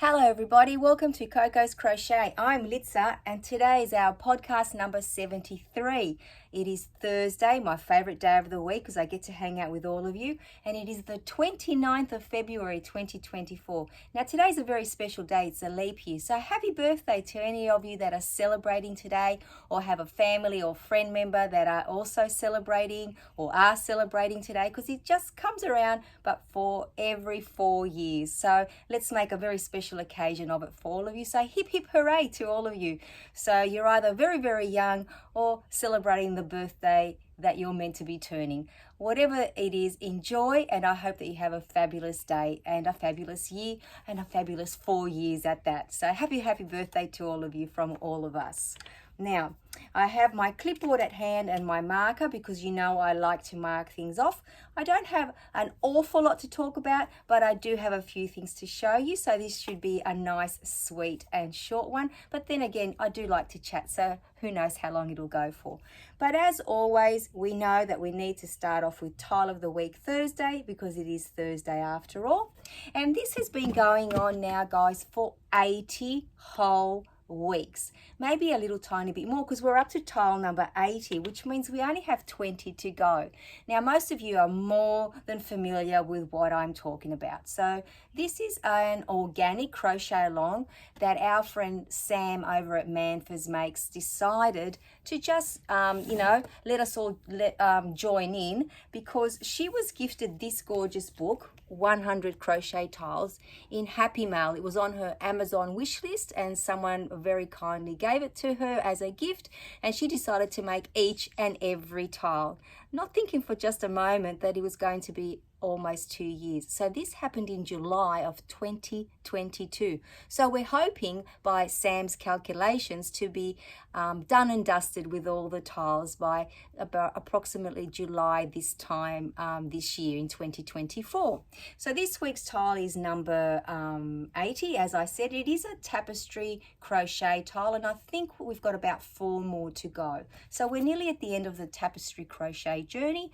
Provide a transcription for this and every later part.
Hello everybody, welcome to Coco's Crochet. I'm Litza and today is our podcast number 73. It is Thursday, my favorite day of the week because I get to hang out with all of you, and it is the 29th of February 2024. Now today's a very special day, it's a leap year, so happy birthday to any of you that are celebrating today or have a family or friend member that are also celebrating or are celebrating today, because it just comes around but for every 4 years. So let's make a very special occasion of it for all of you. So hip hip hooray to all of you. So you're either very young or celebrating the birthday that you're meant to be turning. Whatever it is, enjoy, and I hope that you have a fabulous day and a fabulous year and a fabulous 4 years at that. So happy birthday to all of you from all of us. Now, I have my clipboard at hand and my marker because you know I like to mark things off. I don't have an awful lot to talk about, but I do have a few things to show you. So this should be a nice, sweet and short one. But then again, I do like to chat, so who knows how long it'll go for. But as always, we know that we need to start off with Tile of the Week Thursday because it is Thursday after all. And this has been going on now, guys, for 80 whole weeks, maybe a little tiny bit more because we're up to tile number 80, which means we only have 20 to go. Now most of you are more than familiar with what I'm talking about. So this is an organic crochet along that our friend Sam over at Manfors Makes decided to just let us all join in, because she was gifted this gorgeous book, 100 crochet tiles, in Happy Mail. It was on her Amazon wish list and someone very kindly gave it to her as a gift, and she decided to make each and every tile, not thinking for just a moment that it was going to be almost 2 years. So this happened in July of 2022. So we're hoping by Sam's calculations to be done and dusted with all the tiles by about approximately July this time this year in 2024. So this week's tile is number 80. As I said, it is a tapestry crochet tile, and I think we've got about 4 more to go. So we're nearly at the end of the tapestry crochet journey.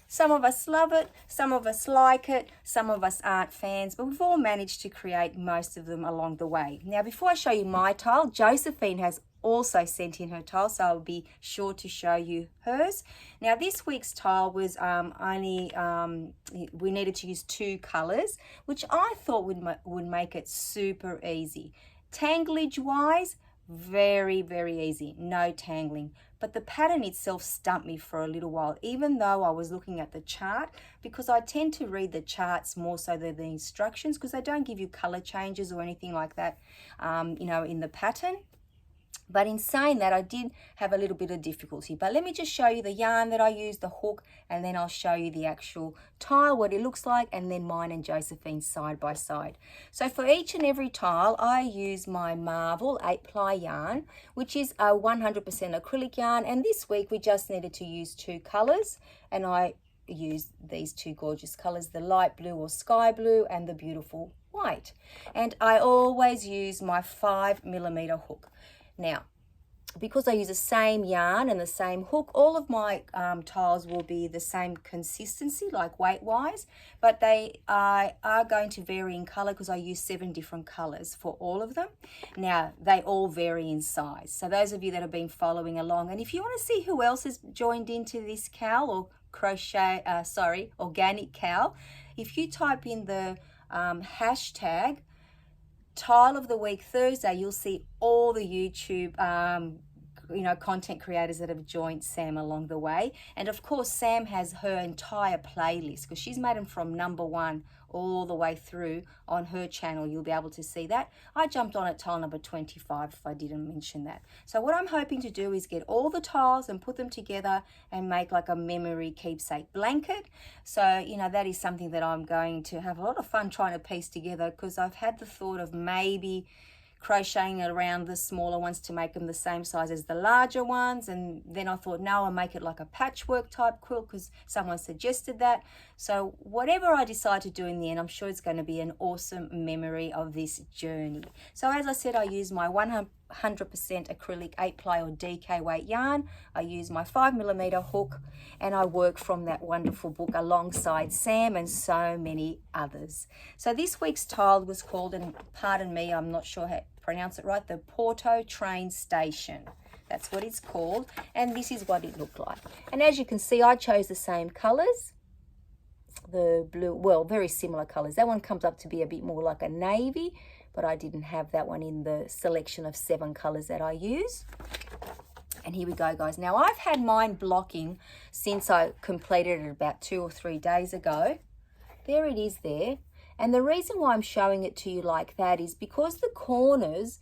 Some of us love it, some of us like it, some of us aren't fans, but we've all managed to create most of them along the way. Now, before I show you my tile, Josephine has also sent in her tile, so I'll be sure to show you hers. Now, this week's tile was we needed to use 2 colors, which I thought would make it super easy. Tanglage wise, very easy, no tangling. But the pattern itself stumped me for a little while, even though I was looking at the chart, because I tend to read the charts more so than the instructions, because they don't give you color changes or anything like that, in the pattern. But in saying that, I did have a little bit of difficulty. But let me just show you the yarn that I used, the hook, and then I'll show you the actual tile, what it looks like, and then mine and Josephine's side by side. So for each and every tile, I use my Marvel 8-ply yarn, which is a 100% acrylic yarn. And this week we just needed to use 2 colors, and I used these 2 gorgeous colors, the light blue or sky blue and the beautiful white. And I always use my 5mm hook. Now, because I use the same yarn and the same hook, all of my tiles will be the same consistency, like weight-wise, but they are going to vary in color because I use 7 different colors for all of them. Now, they all vary in size. So those of you that have been following along, and if you want to see who else has joined into this cowl or organic cowl, if you type in the hashtag Tile of the Week Thursday, you'll see all the YouTube content creators that have joined Sam along the way. And of course, Sam has her entire playlist because she's made them from number 1 all the way through on her channel. You'll be able to see that. I jumped on at tile number 25 if I didn't mention that. So what I'm hoping to do is get all the tiles and put them together and make like a memory keepsake blanket. So, that is something that I'm going to have a lot of fun trying to piece together, because I've had the thought of maybe crocheting around the smaller ones to make them the same size as the larger ones, and then I thought, no, I'll make it like a patchwork type quilt because someone suggested that. So whatever I decide to do in the end, I'm sure it's going to be an awesome memory of this journey. So as I said, I use my 100% 100% acrylic 8-ply or DK weight yarn. I use my 5mm hook, and I work from that wonderful book alongside Sam and so many others. So this week's tile was called, and pardon me, I'm not sure how to pronounce it right, the Porto Train Station. That's what it's called, and this is what it looked like. And as you can see, I chose the same colors. The blue, well, very similar colors. That one comes up to be a bit more like a navy, but I didn't have that one in the selection of 7 colors that I use. And here we go, guys. Now, I've had mine blocking since I completed it about 2 or 3 days ago. There it is there. And the reason why I'm showing it to you like that is because the corners,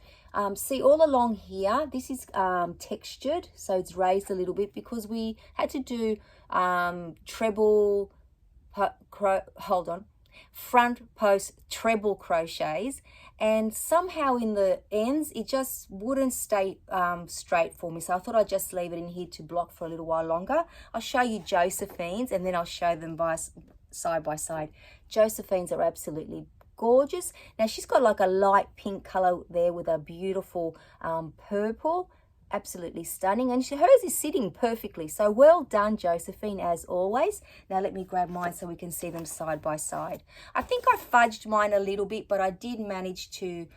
see all along here, this is textured, so it's raised a little bit because we had to do treble, front post treble crochets, and somehow in the ends it just wouldn't stay straight for me, so I thought I'd just leave it in here to block for a little while longer. I'll show you Josephine's and then I'll show them side by side. Josephine's are absolutely gorgeous. Now she's got like a light pink color there with a beautiful purple. Absolutely stunning, and hers is sitting perfectly, so well done, Josephine, as always. Now let me grab mine so we can see them side by side. I think I fudged mine a little bit, but I did manage to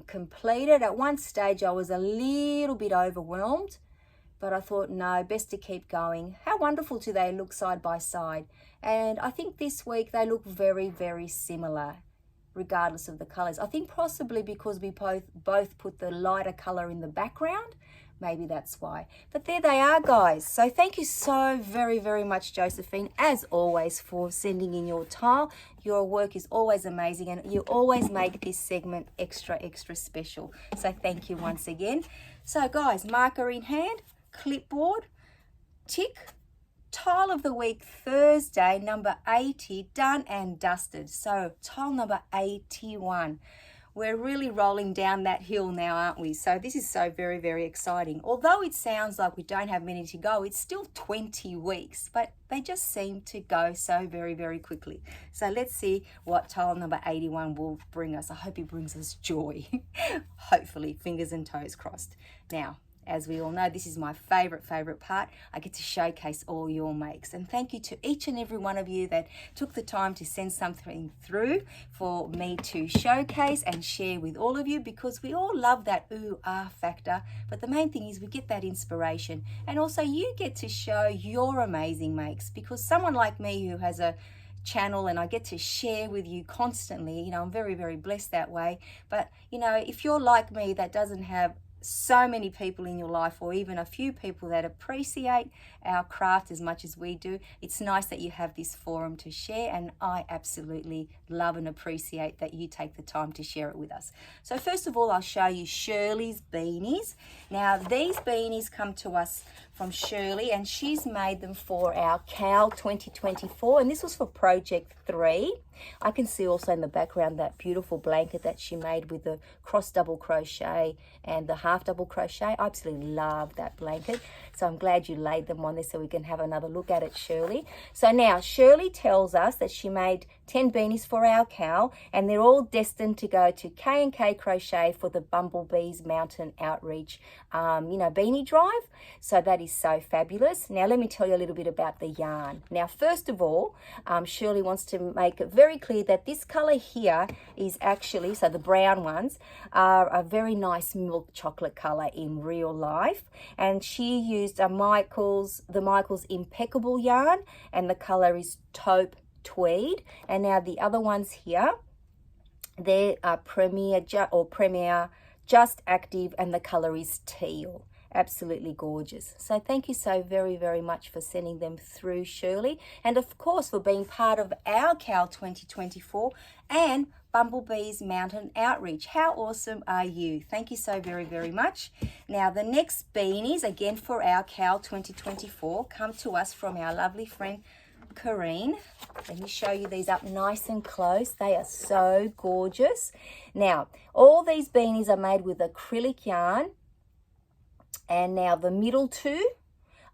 complete it. At one stage I was a little bit overwhelmed, but I thought no, best to keep going. How wonderful do they look side by side? And I think this week they look very, very similar regardless of the colors. I think possibly because we both put the lighter color in the background. Maybe that's why. But there they are, guys. So thank you so very, very much, Josephine, as always, for sending in your tile. Your work is always amazing, and you always make this segment extra, extra special. So thank you once again. So guys, marker in hand, clipboard, tick. Tile of the week, Thursday, number 80, done and dusted. So tile number 81. We're really rolling down that hill now, aren't we? So this is so very, very exciting. Although it sounds like we don't have many to go, it's still 20 weeks, but they just seem to go so very, very quickly. So let's see what tile number 81 will bring us. I hope it brings us joy. Hopefully, fingers and toes crossed. Now, as we all know, this is my favorite part. I get to showcase all your makes. And thank you to each and every one of you that took the time to send something through for me to showcase and share with all of you, because we all love that ooh, ah factor. But the main thing is we get that inspiration. And also you get to show your amazing makes, because someone like me who has a channel and I get to share with you constantly, you know, I'm very, very blessed that way. But, you know, if you're like me that doesn't have so many people in your life, or even a few people that appreciate our craft as much as we do, it's nice that you have this forum to share, and I absolutely love and appreciate that you take the time to share it with us. So first of all, I'll show you Shirley's beanies. Now these beanies come to us from Shirley, and she's made them for our CAL 2024, and this was for Project 3. I can see also in the background that beautiful blanket that she made with the cross double crochet and the half double crochet. I absolutely love that blanket, so I'm glad you laid them on there so we can have another look at it, Shirley. So now Shirley tells us that she made 10 beanies for our CAL, and they're all destined to go to K&K Crochet for the Bumblebees Mountain Outreach beanie drive. So that is so fabulous. Now let me tell you a little bit about the yarn. Now first of all, Shirley wants to make it very clear that this color here is actually, so the brown ones are a very nice milk chocolate color in real life, and she used the Michaels Impeccable yarn, and the color is taupe tweed. And now the other ones here, they are Premier Just Active, and the color is teal. Absolutely gorgeous. So thank you so very, very much for sending them through, Shirley, and of course for being part of our CAL 2024 and Bumblebees Mountain Outreach. How awesome are you? Thank you so very, very much. Now the next beanies, again for our CAL 2024, come to us from our lovely friend Corrine. Let me show you these up nice and close. They are so gorgeous. Now all these beanies are made with acrylic yarn, and now the middle two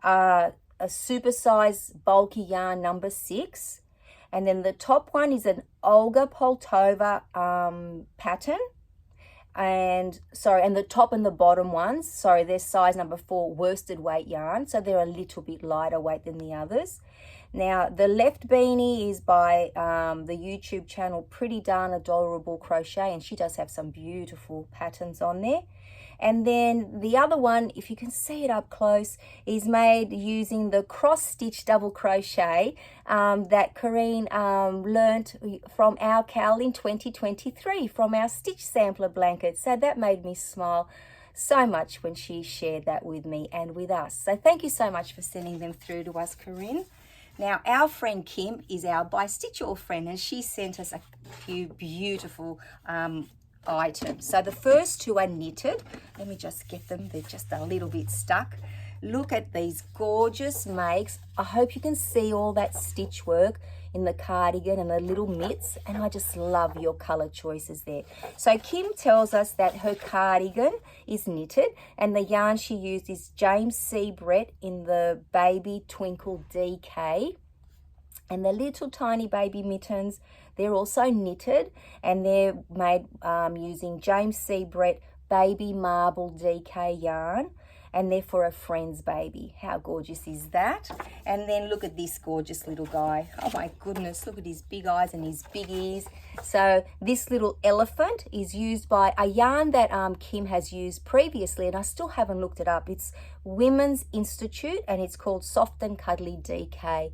are a supersize bulky yarn number 6, and then the top one is an Olga Poltova pattern, and the top and the bottom ones, they're size number 4 worsted weight yarn, so they're a little bit lighter weight than the others. Now the left beanie is by the YouTube channel Pretty Darn Adorable Crochet, and she does have some beautiful patterns on there. And then the other one, if you can see it up close, is made using the cross-stitch double crochet that Corrine learnt from our Cal in 2023 from our stitch sampler blanket. So that made me smile so much when she shared that with me and with us. So thank you so much for sending them through to us, Corrine. Now, our friend Kim is our By Stitch All friend, and she sent us a few beautiful items. So the first 2 are knitted. Let me just get them. They're just a little bit stuck. Look at these gorgeous makes. I hope you can see all that stitch work in the cardigan and the little mitts, and I just love your color choices there. So Kim tells us that her cardigan is knitted, and the yarn she used is James C. Brett in the Baby Twinkle DK. And the little tiny baby mittens, they're also knitted, and they're made using James C. Brett Baby Marble DK yarn, and they're for a friend's baby. How gorgeous is that? And then look at this gorgeous little guy. Oh my goodness, look at his big eyes and his big ears. So this little elephant is used by a yarn that Kim has used previously, and I still haven't looked it up. It's Women's Institute, and it's called Soft and Cuddly DK.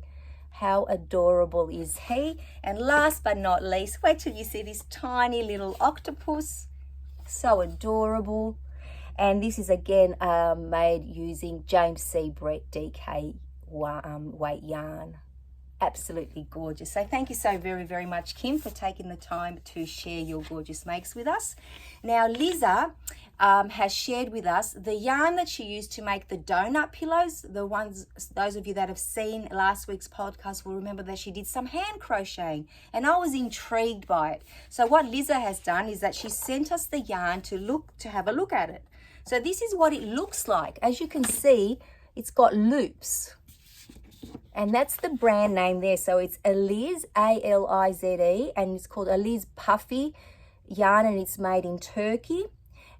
How adorable is he? And last but not least, wait till you see this tiny little octopus. So adorable. And this is again made using James C. Brett DK weight yarn. Absolutely gorgeous. So thank you so very, very much, Kim, for taking the time to share your gorgeous makes with us. Now, Liza has shared with us the yarn that she used to make the donut pillows. Those of you that have seen last week's podcast will remember that she did some hand crocheting, and I was intrigued by it. So what Liza has done is that she sent us the yarn to have a look at it. So this is what it looks like. As you can see, it's got loops. And that's the brand name there. So it's Alize, A-L-I-Z-E, and it's called Alize Puffy yarn, and it's made in Turkey.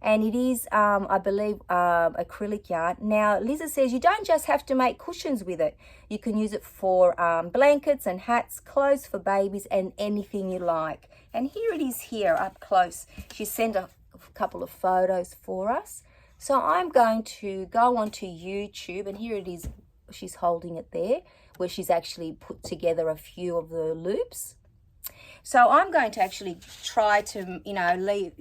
And it is, I believe, acrylic yarn. Now, Liza says you don't just have to make cushions with it. You can use it for blankets and hats, clothes for babies, and anything you like. And here it is here up close. She sent a couple of photos for us. So I'm going to go onto YouTube, and here it is. She's holding it there, where she's actually put together a few of the loops. So I'm going to actually try to,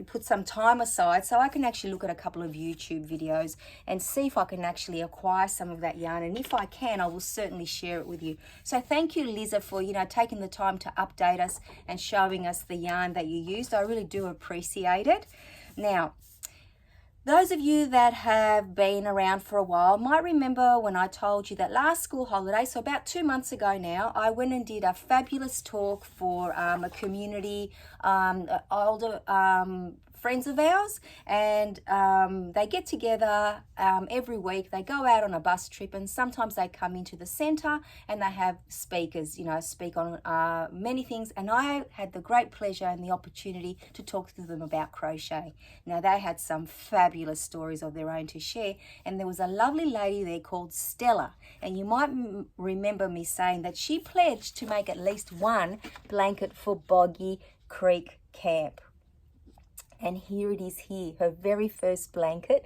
put some time aside so I can actually look at a couple of YouTube videos and see if I can actually acquire some of that yarn. And if I can, I will certainly share it with you. So thank you, Liza, for, taking the time to update us and showing us the yarn that you used. I really do appreciate it. Now, those of you that have been around for a while might remember when I told you that last school holiday, so about 2 months ago now, I went and did a fabulous talk for a community, older friends of ours, and they get together every week. They go out on a bus trip, and sometimes they come into the centre and they have speakers, speak on many things. And I had the great pleasure and the opportunity to talk to them about crochet. Now, they had some fabulous stories of their own to share, and there was a lovely lady there called Stella, and you might remember me saying that she pledged to make at least one blanket for Boggy Creek Camp. And here it is here, her very first blanket.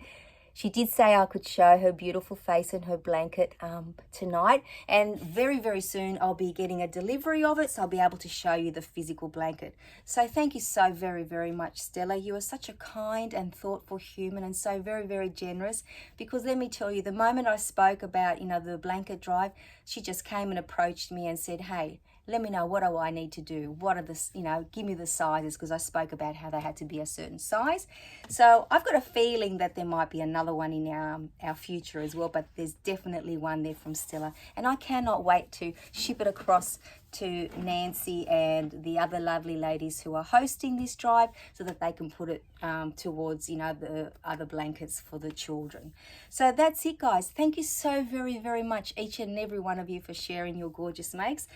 She did say I could show her beautiful face in her blanket tonight. And very, very soon I'll be getting a delivery of it, so I'll be able to show you the physical blanket. So thank you so very, very much, Stella. You are such a kind and thoughtful human, and so very, very generous. Because let me tell you, the moment I spoke about, the blanket drive, she just came and approached me and said, hey, let me know, what do I need to do? What are the, give me the sizes, because I spoke about how they had to be a certain size. So I've got a feeling that there might be another one in our future as well, but there's definitely one there from Stella. And I cannot wait to ship it across to Nancy and the other lovely ladies who are hosting this drive, so that they can put it towards, the other blankets for the children. So that's it, guys. Thank you so very, very much, each and every one of you, for sharing your gorgeous makes.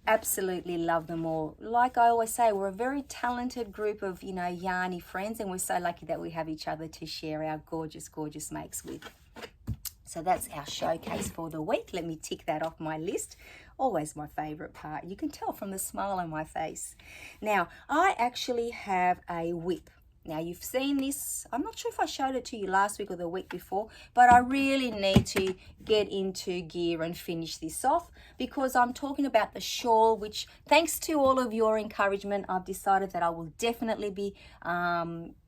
absolutely love them all. Like I always say, we're a very talented group of, yarny friends, and we're so lucky that we have each other to share our gorgeous, gorgeous makes with. So that's our showcase for the week. Let me tick that off my list. Always my favorite part. You can tell from the smile on my face. Now, I actually have a whip. Now, you've seen this. I'm not sure if I showed it to you last week or the week before, but I really need to get into gear and finish this off because I'm talking about the shawl, which thanks to all of your encouragement, I've decided that I will definitely be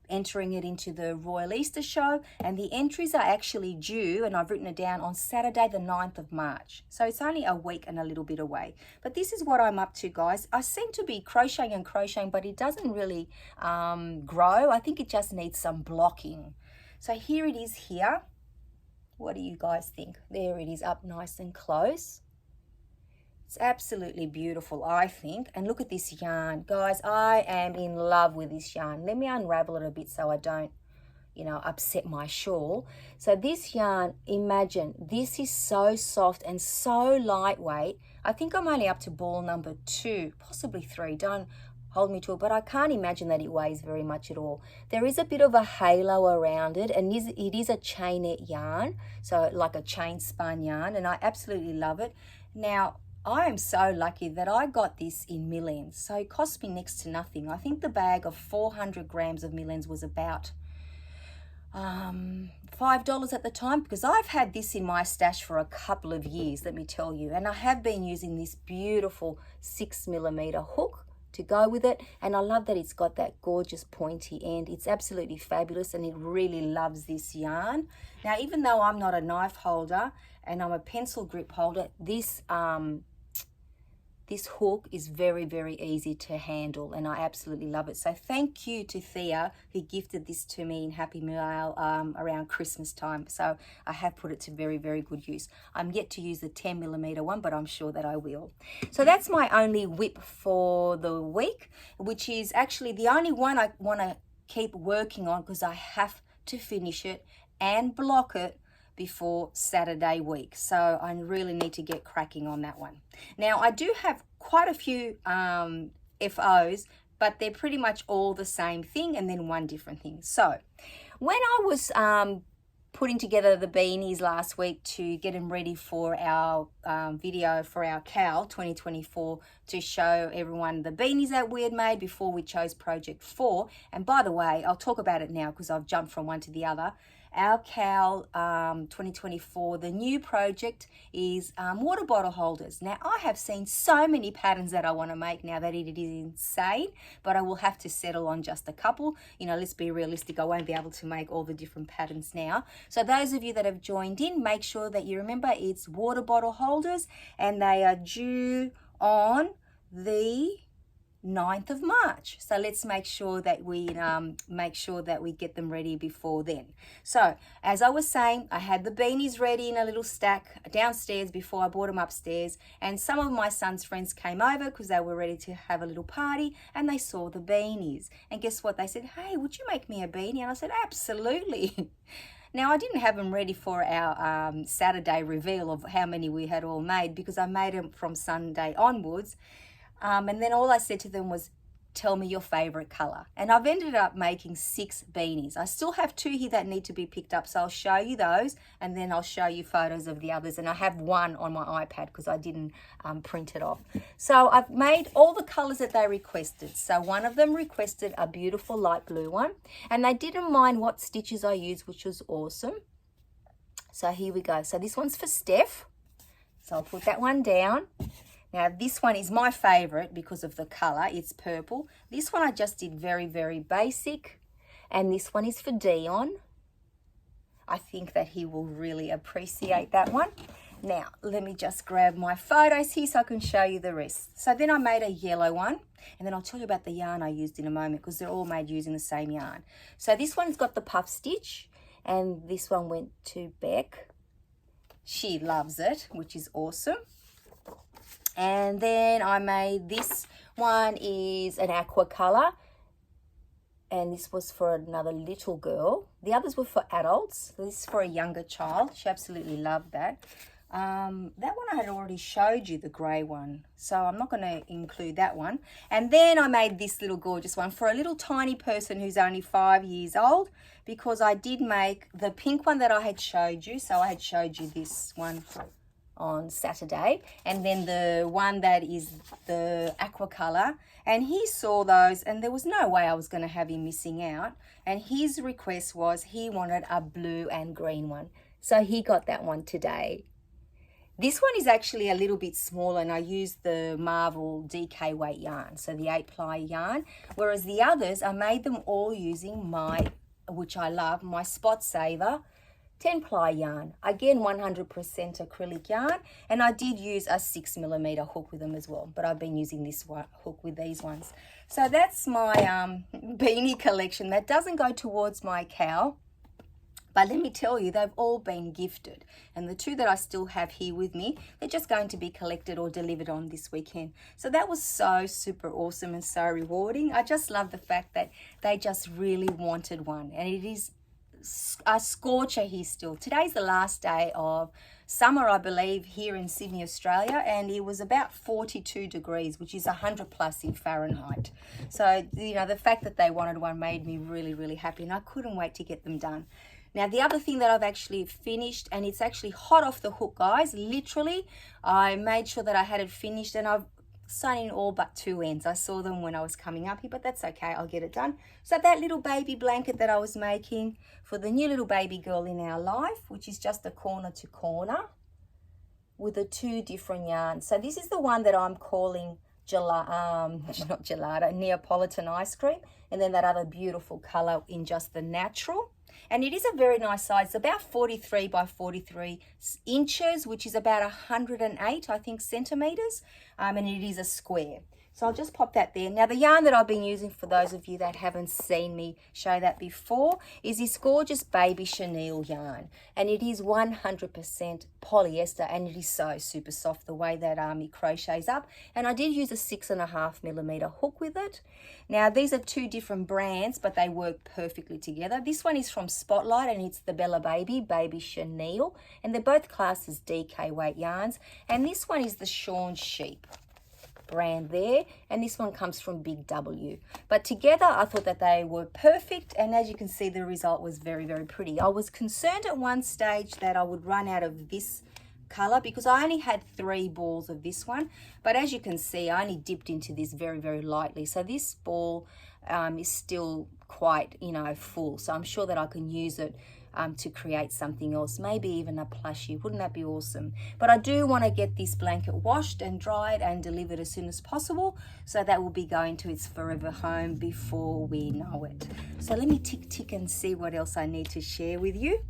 entering it into the Royal Easter Show, and the entries are actually due, and I've written it down, on Saturday the 9th of March. So it's only a week and a little bit away. But this is what I'm up to, guys. I seem to be crocheting and crocheting, but it doesn't really grow. I think it just needs some blocking. So here it is here. What do you guys think? There it is, up nice and close. It's absolutely beautiful, I think. And look at this yarn. Guys, I am in love with this yarn. Let me unravel it a bit so I don't, upset my shawl. So this yarn, imagine, this is so soft and so lightweight. I think I'm only up to ball number 2, possibly 3. Don't hold me to it, but I can't imagine that it weighs very much at all. There is a bit of a halo around it, and it is a chainette yarn, so like a chain spun yarn, and I absolutely love it. Now, I am so lucky that I got this in millings, so it cost me next to nothing. I think the bag of 400 grams of millings was about $5 at the time, because I've had this in my stash for a couple of years, let me tell you, and I have been using this beautiful 6mm hook to go with it, and I love that it's got that gorgeous pointy end. It's absolutely fabulous, and it really loves this yarn. Now, even though I'm not a knife holder and I'm a pencil grip holder, this hook is very, very easy to handle, and I absolutely love it. So thank you to Thea, who gifted this to me in Happy Mail around Christmas time. So I have put it to very, very good use. I'm yet to use the 10mm one, but I'm sure that I will. So that's my only whip for the week, which is actually the only one I want to keep working on because I have to finish it and block it before Saturday week. So I really need to get cracking on that one. Now, I do have quite a few FOs, but they're pretty much all the same thing and then one different thing. So when I was putting together the beanies last week to get them ready for our video for our CAL 2024 to show everyone the beanies that we had made before we chose Project 4. And by the way, I'll talk about it now because I've jumped from one to the other. Our CAL 2024, the new project is water bottle holders. Now, I have seen so many patterns that I want to make now that it is insane, but I will have to settle on just a couple. Let's be realistic. I won't be able to make all the different patterns now. So those of you that have joined in, make sure that you remember it's water bottle holders, and they are due on the 9th of March. So let's make sure that we get them ready before then. So as I was saying, I had the beanies ready in a little stack downstairs before I brought them upstairs, and some of my son's friends came over because they were ready to have a little party, and they saw the beanies, and guess what? They said, "Hey, would you make me a beanie?" And I said, "Absolutely." Now, I didn't have them ready for our Saturday reveal of how many we had all made because I made them from Sunday onwards. And then all I said to them was, "Tell me your favorite color." And I've ended up making 6 beanies. I still have 2 here that need to be picked up, so I'll show you those, and then I'll show you photos of the others. And I have one on my iPad because I didn't print it off. So I've made all the colors that they requested. So one of them requested a beautiful light blue one, and they didn't mind what stitches I used, which was awesome. So here we go. So this one's for Steph. So I'll put that one down. Now, this one is my favorite because of the color. It's purple. This one I just did very, very basic. And this one is for Dion. I think that he will really appreciate that one. Now, let me just grab my photos here so I can show you the rest. So then I made a yellow one. And then I'll tell you about the yarn I used in a moment because they're all made using the same yarn. So this one's got the puff stitch. And this one went to Beck. She loves it, which is awesome. And then I made this one is an aqua color, and this was for another little girl. The others were for adults. This is for a younger child. She absolutely loved that. That one I had already showed you, the grey one, so I'm not going to include that one. And then I made this little gorgeous one for a little tiny person who's only 5 years old, because I did make the pink one that I had showed you. So I had showed you this one on Saturday, and then the one that is the aqua color, and he saw those and there was no way I was going to have him missing out, and his request was he wanted a blue and green one, so he got that one today. This one is actually a little bit smaller, and I used the Marvel DK weight yarn, so the 8-ply yarn, whereas the others I made them all using my, which I love, my Spot Saver 10-ply yarn. Again, 100% acrylic yarn, and I did use a 6mm hook with them as well, but I've been using this one hook with these ones. So that's my beanie collection. That doesn't go towards my cow, but let me tell you, they've all been gifted, and the 2 that I still have here with me, they're just going to be collected or delivered on this weekend. So that was so super awesome and so rewarding. I just love the fact that they just really wanted one, and it is a scorcher here still. Today's the last day of summer, I believe, here in Sydney, Australia, and it was about 42 degrees, which is 100 plus in Fahrenheit. So, you know, the fact that they wanted one made me really, really happy, and I couldn't wait to get them done. Now, the other thing that I've actually finished, and it's actually hot off the hook, guys, literally, I made sure that I had it finished, and I've sewn in all but 2 ends. I saw them when I was coming up here, but that's okay, I'll get it done. So that little baby blanket that I was making for the new little baby girl in our life, which is just a corner to corner with the 2 different yarns. So this is the one that I'm calling not gelato, Neapolitan ice cream, and then that other beautiful color in just the natural. And it is a very nice size. It's about 43 by 43 inches, which is about 108, I think, centimeters. And it is a square. So I'll just pop that there. Now, the yarn that I've been using, for those of you that haven't seen me show that before, is this gorgeous baby chenille yarn. And it is 100% polyester, and it is so super soft the way that it crochets up. And I did use a 6.5mm hook with it. Now, these are 2 different brands, but they work perfectly together. This one is from Spotlight, and it's the Bella Baby Chenille. And they're both classed as DK weight yarns. And this one is the Shawn Sheep brand there, and this one comes from Big W. But together I thought that they were perfect, and as you can see, the result was very, very pretty. I was concerned at one stage that I would run out of this color because I only had 3 balls of this one, but as you can see, I only dipped into this very, very lightly. So this ball is still quite, you know, full, so I'm sure that I can use it to create something else, maybe even a plushie. Wouldn't that be awesome? But I do want to get this blanket washed and dried and delivered as soon as possible, so that will be going to its forever home before we know it. So let me tick and see what else I need to share with you.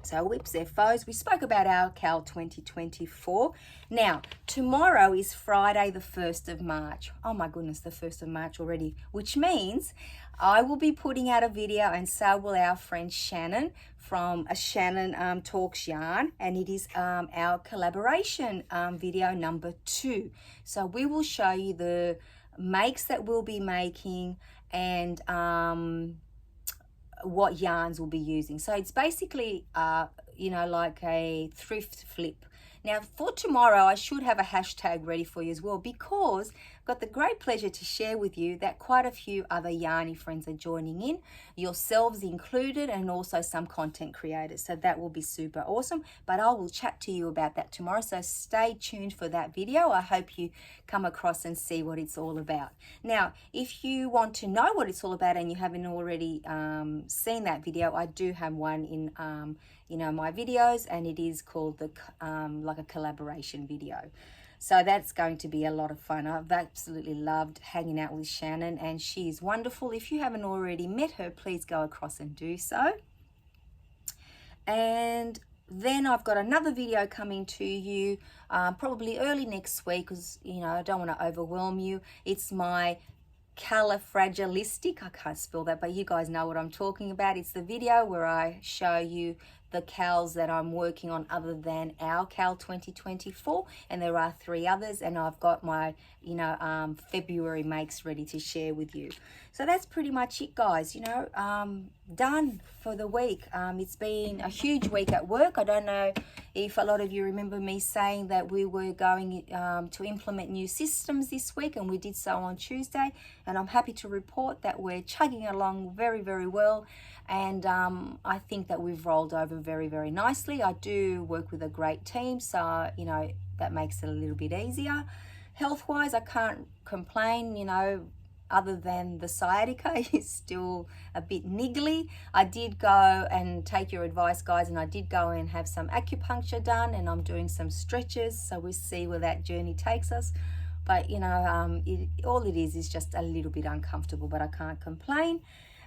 So whips their foes. We spoke about our Cal 2024. Now, tomorrow is Friday the 1st of March. Oh my goodness, the 1st of March already, which means I will be putting out a video, and so will our friend Shannon from Shannon Talks Yarn, and it is our collaboration video number 2. So we will show you the makes that we'll be making and what yarns we'll be using. So it's basically you know, like a thrift flip. Now, for tomorrow, I should have a hashtag ready for you as well, because I've got the great pleasure to share with you that quite a few other yarny friends are joining in, yourselves included, and also some content creators. So that will be super awesome, but I will chat to you about that tomorrow. So stay tuned for that video. I hope you come across and see what it's all about. Now, if you want to know what it's all about and you haven't already seen that video, I do have one in you know, my videos, and it is called the like a collaboration video. So that's going to be a lot of fun. I've absolutely loved hanging out with Shannon, and she is wonderful. If you haven't already met her, please go across and do so. And then I've got another video coming to you probably early next week, because, you know, I don't want to overwhelm you. It's my califragilistic, I can't spell that, but you guys know what I'm talking about. It's the video where I show you the CALs that I'm working on other than our CAL 2024, and there are 3 others, and I've got my February makes ready to share with you. So that's pretty much it, guys. Done for the week. It's been a huge week at work. I don't know if a lot of you remember me saying that we were going to implement new systems this week, and we did so on Tuesday, and I'm happy to report that we're chugging along very, very well, and I think that we've rolled over very, very nicely. I do work with a great team, so that makes it a little bit easier. Health-wise, I can't complain, other than the sciatica is still a bit niggly. I did go and take your advice, guys, and I did go and have some acupuncture done, and I'm doing some stretches, so we'll see where that journey takes us. But all it is just a little bit uncomfortable, but I can't complain.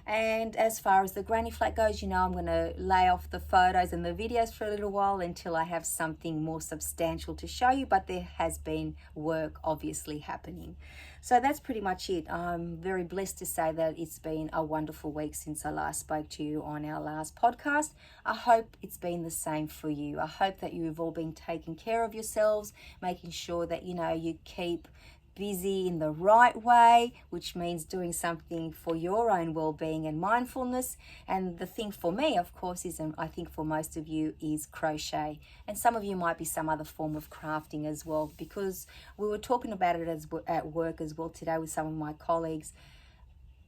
And as far as the granny flat goes, I'm going to lay off the photos and the videos for a little while until I have something more substantial to show you, but there has been work obviously happening. So that's pretty much it. I'm very blessed to say that it's been a wonderful week since I last spoke to you on our last podcast. I hope it's been the same for you. I hope that you've all been taking care of yourselves, making sure that, you keep busy in the right way, which means doing something for your own well-being and mindfulness. And the thing for me, of course, is, and I think for most of you, is crochet. And some of you might be some other form of crafting as well, because we were talking about it at work as well today with some of my colleagues.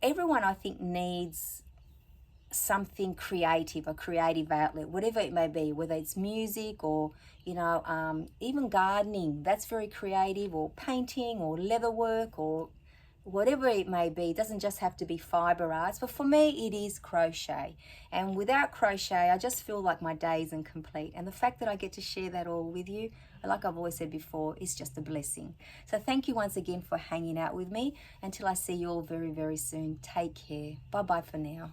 Everyone, I think, needs something creative, a creative outlet, whatever it may be, whether it's music or even gardening, that's very creative, or painting or leatherwork or whatever it may be. It doesn't just have to be fiber arts, but for me it is crochet. And without crochet, I just feel like my day isn't complete, and the fact that I get to share that all with you, like I've always said before, is just a blessing. So thank you once again for hanging out with me. Until I see you all very, very soon, take care. Bye bye for now.